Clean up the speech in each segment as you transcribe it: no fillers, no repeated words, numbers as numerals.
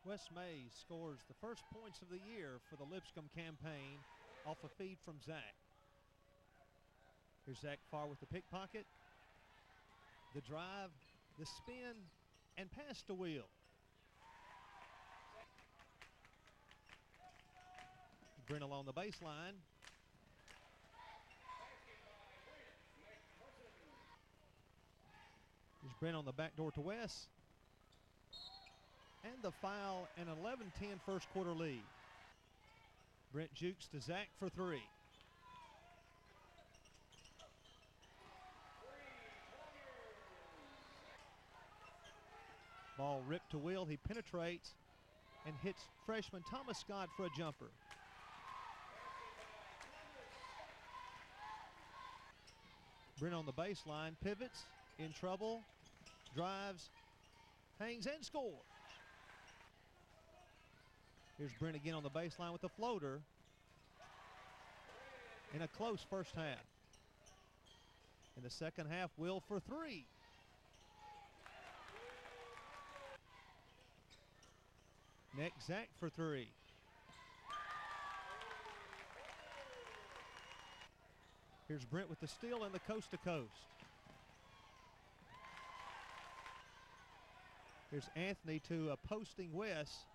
Wes Mays scores the first points of the year for the Lipscomb campaign off a feed from Zach. Here's Zach Farr with the pickpocket, the drive, the spin, and pass to Will. Brent along the baseline. Here's Brent on the back door to Wes. And the foul, an 11-10 first quarter lead. Brent jukes to Zach for three. Ball ripped to Will. He penetrates and hits freshman Thomas Scott for a jumper. Brent on the baseline, pivots, in trouble, drives, hangs, and scores. Here's Brent again on the baseline with the floater in a close first half. In the second half, Will for three. Next, Zach for three. Here's Brent with the steal and the coast to coast. Here's Anthony to a posting Wes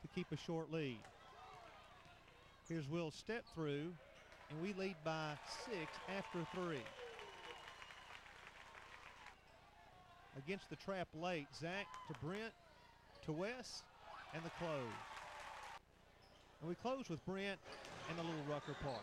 to keep a short lead. Here's Will's step through, and we lead by 6 after three. Against the trap late, Zach to Brent, to Wes, and the close. And we close with Brent and the Little Rucker Park.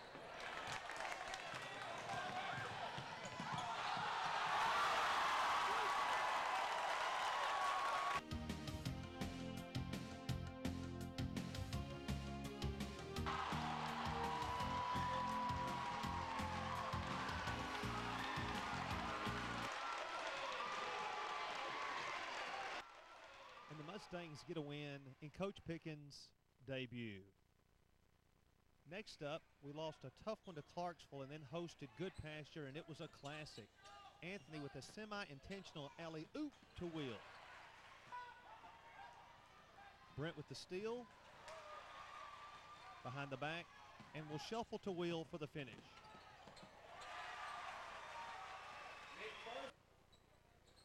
And the Mustangs get a win in Coach Pickens' debut. Next up, we lost a tough one to Clarksville and then hosted Good Pasture, and it was a classic. Anthony with a semi-intentional alley-oop to Will. Brent with the steal. Behind the back, and will shuffle to Will for the finish.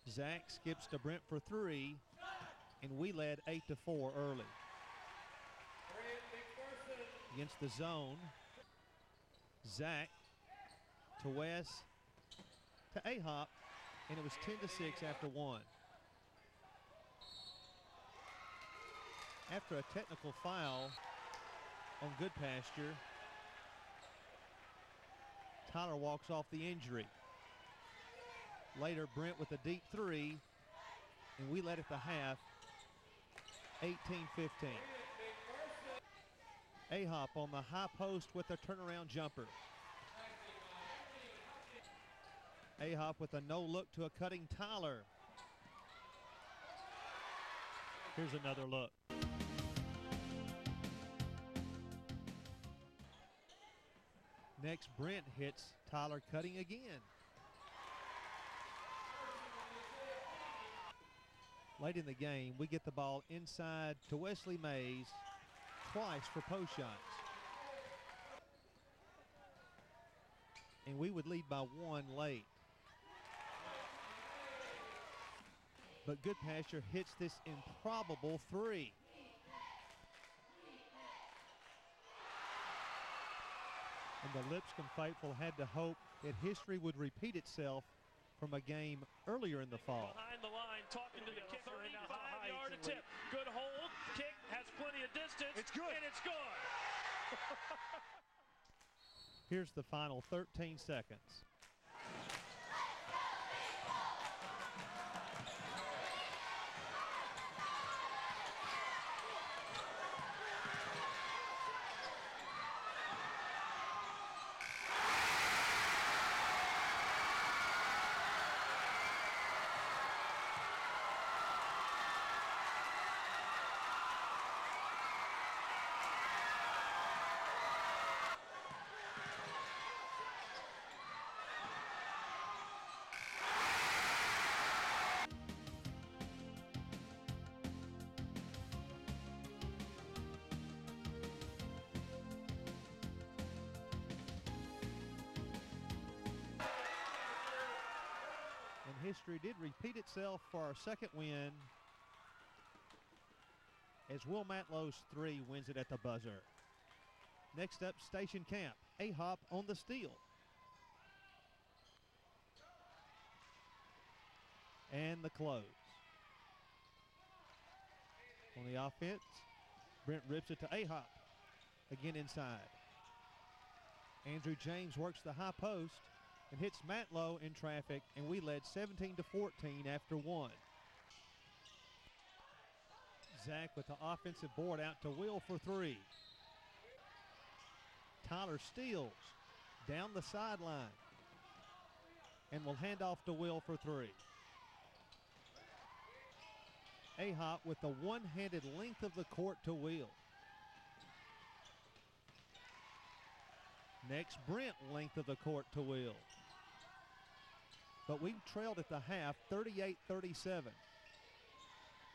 Zach skips to Brent for three, and we led 8-4 early. Against the zone, Zach to Wes to A-Hop, and it was 10-6 after one. After a technical foul on Good Pasture, Tyler walks off the injury. Later, Brent with a deep three, and we led at the half, 18-15. A-Hop on the high post with a turnaround jumper. A-Hop with a no-look to a cutting Tyler. Here's another look. Next, Brent hits Tyler cutting again. Late in the game, we get the ball inside to Wesley Mays twice for post shots. And we would lead by one late. But Good Pasture hits this improbable three. And the Lipscomb faithful had to hope that history would repeat itself from a game earlier in the fall. Behind the line, talking to the kicker, 35-yard attempt. Good hold, kick, has plenty of distance. It's good. And it's good. Here's the final 13 seconds. history did repeat itself for our second win as Will Matlow's 3 wins it at the buzzer. Next up, Station Camp. A-Hop on the steal. And the close. On the offense, Brent rips it to A-Hop. Again inside. Andrew James works the high post and hits Matlow in traffic, and we led 17-14 after 1. Zach with the offensive board out to Will for 3. Tyler steals down the sideline and will hand off to Will for 3. A-Hop with the one-handed length of the court to Will. Next, Brent length of the court to Will. But we've trailed at the half, 38-37.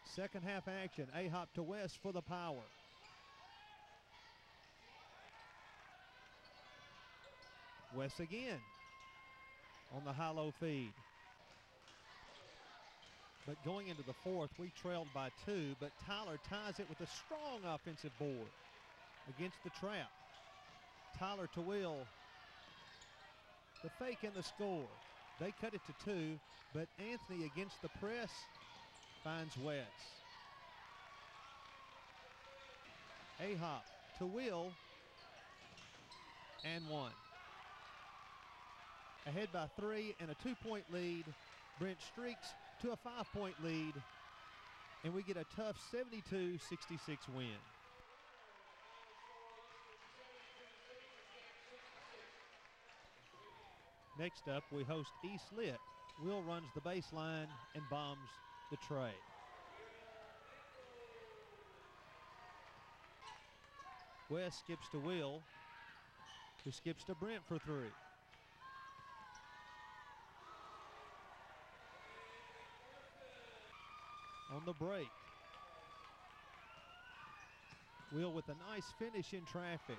Second half action, A-Hop to West for the power. West again on the high-low feed. But going into the fourth, we trailed by 2, but Tyler ties it with a strong offensive board against the trap. Tyler to Will. The fake and the score. They cut it to 2, but Anthony against the press finds West. A-Hop to Will and 1. Ahead by 3 and a 2-point lead. Brent streaks to a 5-point lead, and we get a tough 72-66 win. Next up, we host East Lit. Will runs the baseline and bombs the tray. West skips to Will, who skips to Brent for 3. On the break, Will with a nice finish in traffic.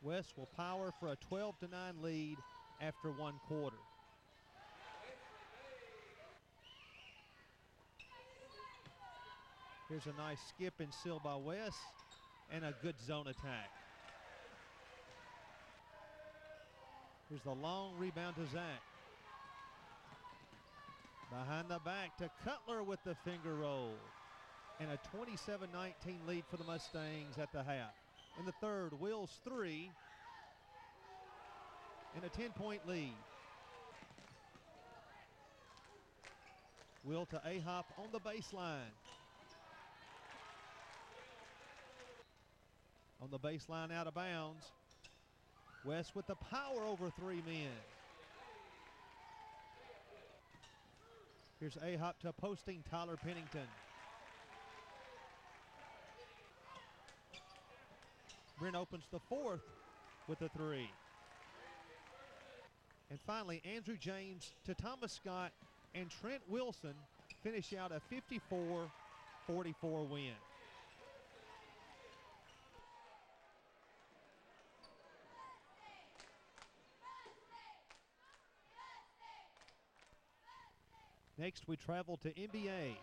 West will power for a 12-9 lead after 1 quarter. Here's a nice skip and seal by West and a good zone attack. Here's the long rebound to Zach. Behind the back to Cutler with the finger roll. And a 27-19 lead for the Mustangs at the half. In the third, Will's 3 and a 10-point lead. Will to A-Hop on the baseline. On the baseline out of bounds. West with the power over 3 men. Here's A-Hop to posting Tyler Pennington. Brent opens the fourth with a 3. And finally, Andrew James to Thomas Scott and Trent Wilson finish out a 54-44 win. Next, we travel to NBA.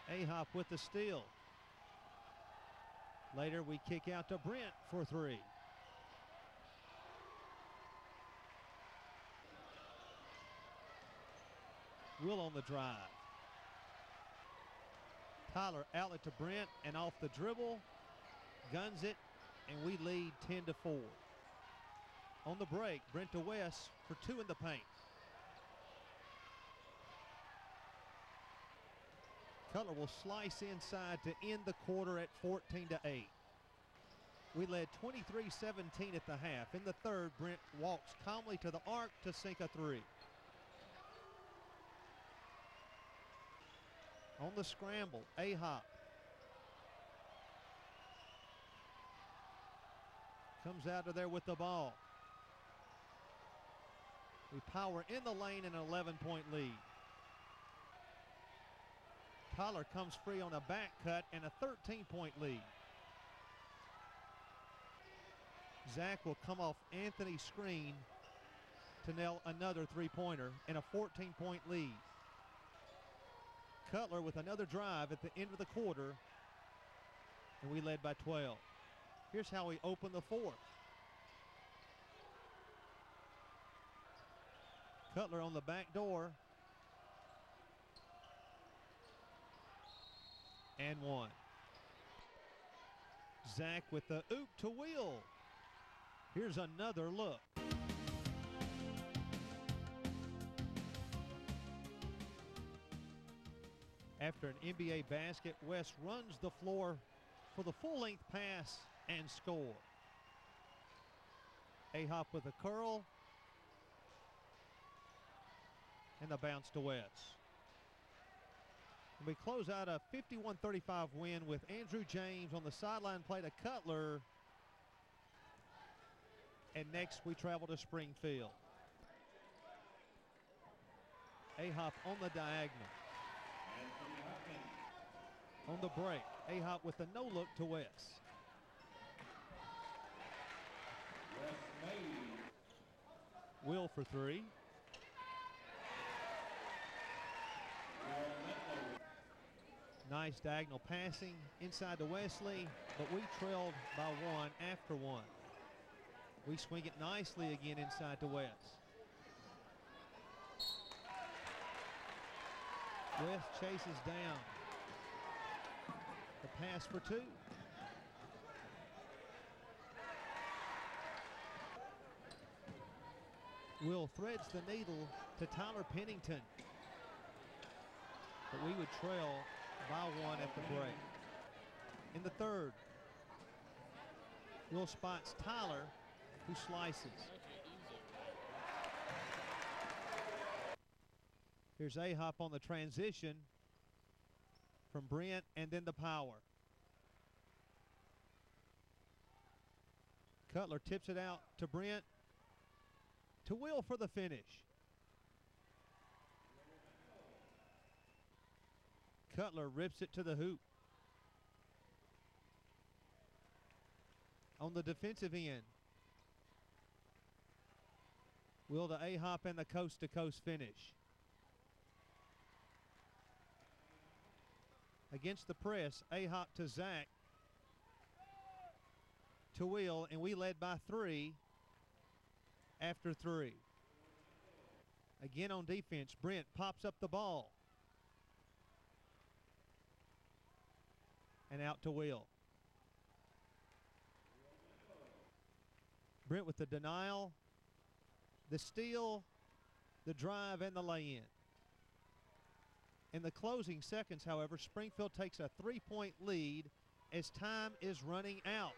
A-Hop with the steal. Later, we kick out to Brent for 3. Will on the drive. Tyler outlet to Brent and off the dribble, guns it, and we lead 10-4. On the break, Brent to West for 2 in the paint. Cutler will slice inside to end the quarter at 14-8. We led 23-17 at the half. In the third, Brent walks calmly to the arc to sink a 3. On the scramble, A-Hop comes out of there with the ball. We power in the lane in an 11-point lead. Tyler comes free on a back cut and a 13-point lead. Zach will come off Anthony's screen to nail another three-pointer and a 14-point lead. Cutler with another drive at the end of the quarter, and we led by 12. Here's how we open the fourth. Cutler on the back door. And one. Zach with the oop to Will. Here's another look. After an NBA basket, West runs the floor for the full-length pass and score. A-Hop with a curl. And the bounce to West. And we close out a 51-35 win with Andrew James on the sideline play to Cutler. And next we travel to Springfield. A-Hop on the diagonal. On the break, A-Hop with a no-look to West. Will for three. Nice diagonal passing inside to Wesley, but we trailed by one after one. We swing it nicely again inside to West. West chases down. The pass for two. Will threads the needle to Tyler Pennington. But we would trail by one at the break. In the third, Will spots Tyler, who slices. Here's A-Hop on the transition from Brent, and then the power. Cutler tips it out to Brent, to Will for the finish. Cutler rips it to the hoop. On the defensive end, Will to A-Hop and the coast-to-coast finish. Against the press, A-Hop to Zach, to Will, and we led by three after three. Again on defense, Brent pops up the ball. And out to Will. Brent with the denial, the steal, the drive, and the lay-in. In the closing seconds, however, Springfield takes a 3-point lead as time is running out.